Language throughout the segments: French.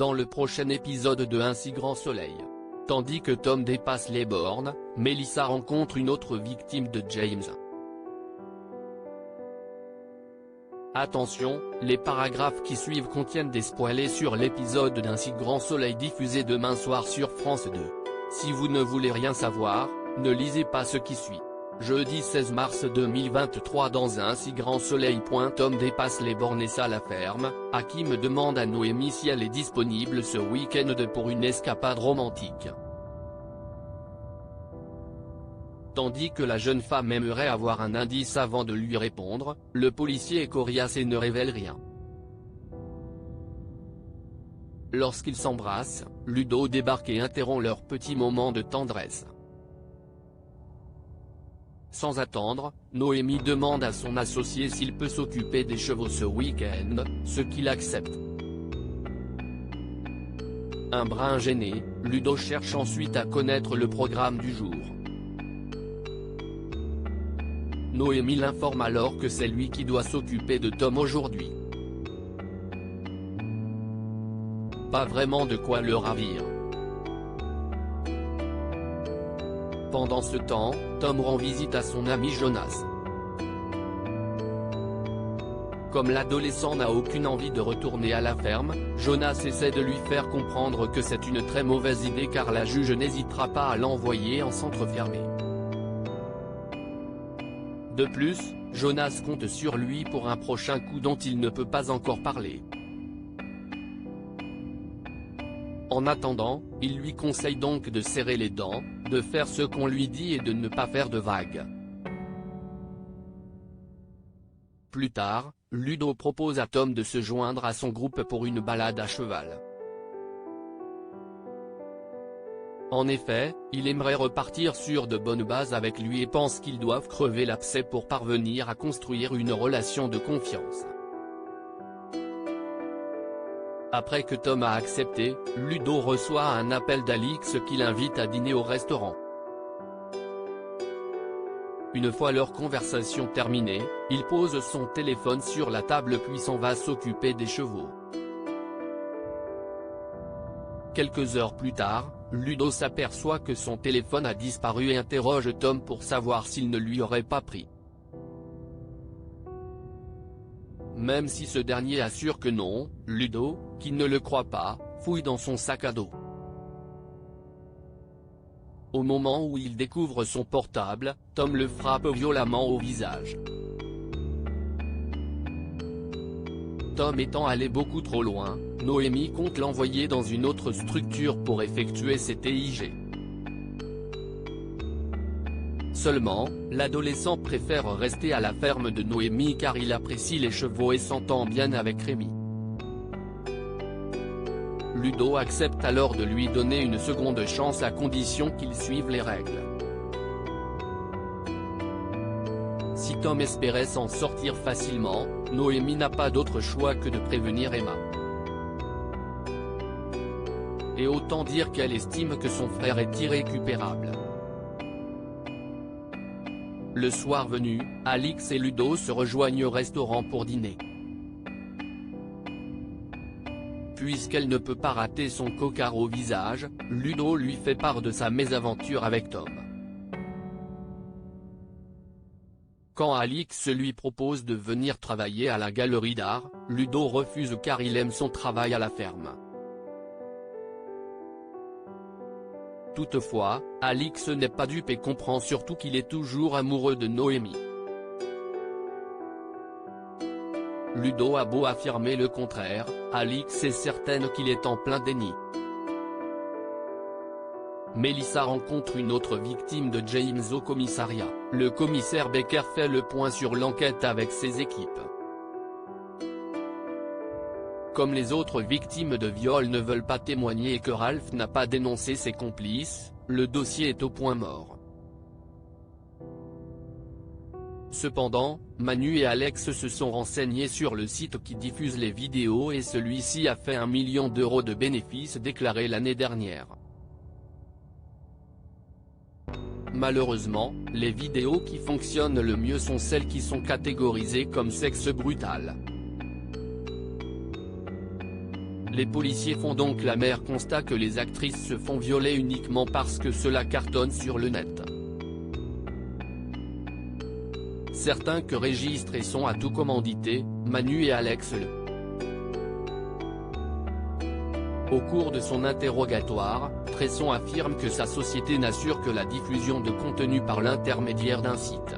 dans le prochain épisode de Un si grand soleil. Tandis que Tom dépasse les bornes, Melissa rencontre une autre victime de James. Attention, les paragraphes qui suivent contiennent des spoilers sur l'épisode d'Un si grand soleil diffusé demain soir sur France 2. Si vous ne voulez rien savoir, ne lisez pas ce qui suit. Jeudi 16 mars 2023 dans Un si grand soleil. Tom dépasse les bornes et ça la ferme. Hakim demande à Noémie si elle est disponible ce week-end pour une escapade romantique. Tandis que la jeune femme aimerait avoir un indice avant de lui répondre, le policier est coriace et ne révèle rien. Lorsqu'ils s'embrassent, Ludo débarque et interrompt leur petit moment de tendresse. Sans attendre, Noémie demande à son associé s'il peut s'occuper des chevaux ce week-end, ce qu'il accepte. Un brin gêné, Ludo cherche ensuite à connaître le programme du jour. Noémie l'informe alors que c'est lui qui doit s'occuper de Tom aujourd'hui. Pas vraiment de quoi le ravir. Pendant ce temps, Tom rend visite à son ami Jonas. Comme l'adolescent n'a aucune envie de retourner à la ferme, Jonas essaie de lui faire comprendre que c'est une très mauvaise idée car la juge n'hésitera pas à l'envoyer en centre fermé. De plus, Jonas compte sur lui pour un prochain coup dont il ne peut pas encore parler. En attendant, il lui conseille donc de serrer les dents, de faire ce qu'on lui dit et de ne pas faire de vagues. Plus tard, Ludo propose à Tom de se joindre à son groupe pour une balade à cheval. En effet, il aimerait repartir sur de bonnes bases avec lui et pense qu'ils doivent crever l'abcès pour parvenir à construire une relation de confiance. Après que Tom a accepté, Ludo reçoit un appel d'Alix qui l'invite à dîner au restaurant. Une fois leur conversation terminée, il pose son téléphone sur la table puis s'en va s'occuper des chevaux. Quelques heures plus tard, Ludo s'aperçoit que son téléphone a disparu et interroge Tom pour savoir s'il ne lui aurait pas pris. Même si ce dernier assure que non, Ludo, qui ne le croit pas, fouille dans son sac à dos. Au moment où il découvre son portable, Tom le frappe violemment au visage. Tom étant allé beaucoup trop loin, Noémie compte l'envoyer dans une autre structure pour effectuer ses TIG. Seulement, l'adolescent préfère rester à la ferme de Noémie car il apprécie les chevaux et s'entend bien avec Rémi. Ludo accepte alors de lui donner une seconde chance à condition qu'il suive les règles. Si Tom espérait s'en sortir facilement, Noémie n'a pas d'autre choix que de prévenir Emma. Et autant dire qu'elle estime que son frère est irrécupérable. Le soir venu, Alix et Ludo se rejoignent au restaurant pour dîner. Puisqu'elle ne peut pas rater son cocard au visage, Ludo lui fait part de sa mésaventure avec Tom. Quand Alix lui propose de venir travailler à la galerie d'art, Ludo refuse car il aime son travail à la ferme. Toutefois, Alix n'est pas dupe et comprend surtout qu'il est toujours amoureux de Noémie. Ludo a beau affirmer le contraire, Alix est certaine qu'il est en plein déni. Melissa rencontre une autre victime de James au commissariat. Le commissaire Becker fait le point sur l'enquête avec ses équipes. Comme les autres victimes de viol ne veulent pas témoigner et que Ralph n'a pas dénoncé ses complices, le dossier est au point mort. Cependant, Manu et Alex se sont renseignés sur le site qui diffuse les vidéos et celui-ci a fait 1 million d'euros de bénéfices déclarés l'année dernière. Malheureusement, les vidéos qui fonctionnent le mieux sont celles qui sont catégorisées comme sexe brutal. Les policiers font donc l'amer constat que les actrices se font violer uniquement parce que cela cartonne sur le net. Certains que registrent et sont à tout commandité, Manu et Alex Le. Au cours de son interrogatoire, Cresson affirme que sa société n'assure que la diffusion de contenu par l'intermédiaire d'un site.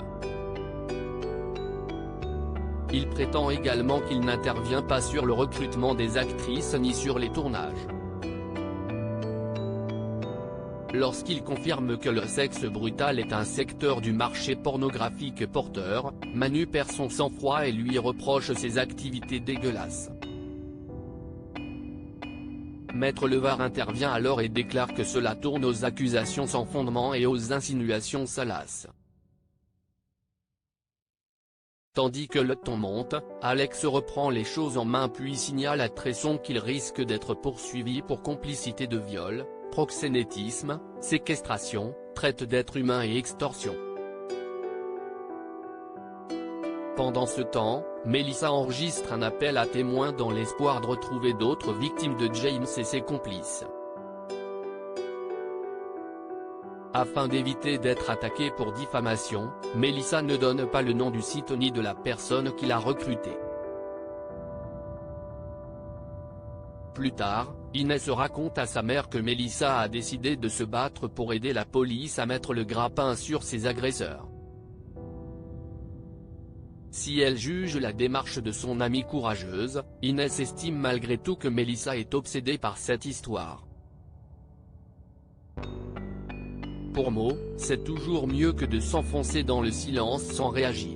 Il prétend également qu'il n'intervient pas sur le recrutement des actrices ni sur les tournages. Lorsqu'il confirme que le sexe brutal est un secteur du marché pornographique porteur, Manu perd son sang-froid et lui reproche ses activités dégueulasses. Maître Levard intervient alors et déclare que cela tourne aux accusations sans fondement et aux insinuations salaces. Tandis que le ton monte, Alex reprend les choses en main puis signale à Cresson qu'il risque d'être poursuivi pour complicité de viol, proxénétisme, séquestration, traite d'êtres humains et extorsion. Pendant ce temps, Melissa enregistre un appel à témoins dans l'espoir de retrouver d'autres victimes de James et ses complices. Afin d'éviter d'être attaquée pour diffamation, Melissa ne donne pas le nom du site ni de la personne qui l'a recrutée. Plus tard, Inès raconte à sa mère que Melissa a décidé de se battre pour aider la police à mettre le grappin sur ses agresseurs. Si elle juge la démarche de son amie courageuse, Inès estime malgré tout que Melissa est obsédée par cette histoire. Pour Mo, c'est toujours mieux que de s'enfoncer dans le silence sans réagir.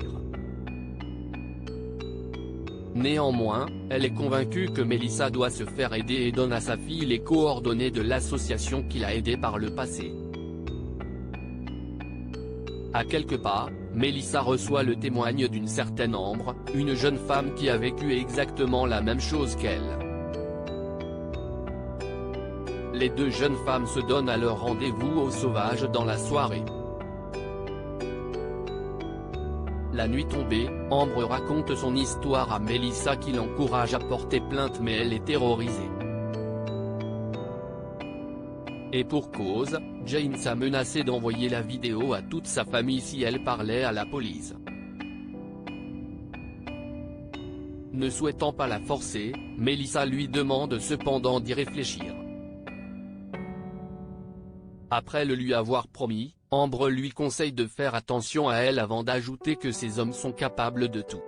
Néanmoins, elle est convaincue que Melissa doit se faire aider et donne à sa fille les coordonnées de l'association qui l'a aidée par le passé. À quelques pas, Melissa reçoit le témoignage d'une certaine Ambre, une jeune femme qui a vécu exactement la même chose qu'elle. Les deux jeunes femmes se donnent alors rendez-vous au Sauvage dans la soirée. La nuit tombée, Ambre raconte son histoire à Melissa qui l'encourage à porter plainte mais elle est terrorisée. Et pour cause, James a menacé d'envoyer la vidéo à toute sa famille si elle parlait à la police. Ne souhaitant pas la forcer, Melissa lui demande cependant d'y réfléchir. Après le lui avoir promis, Ambre lui conseille de faire attention à elle avant d'ajouter que ces hommes sont capables de tout.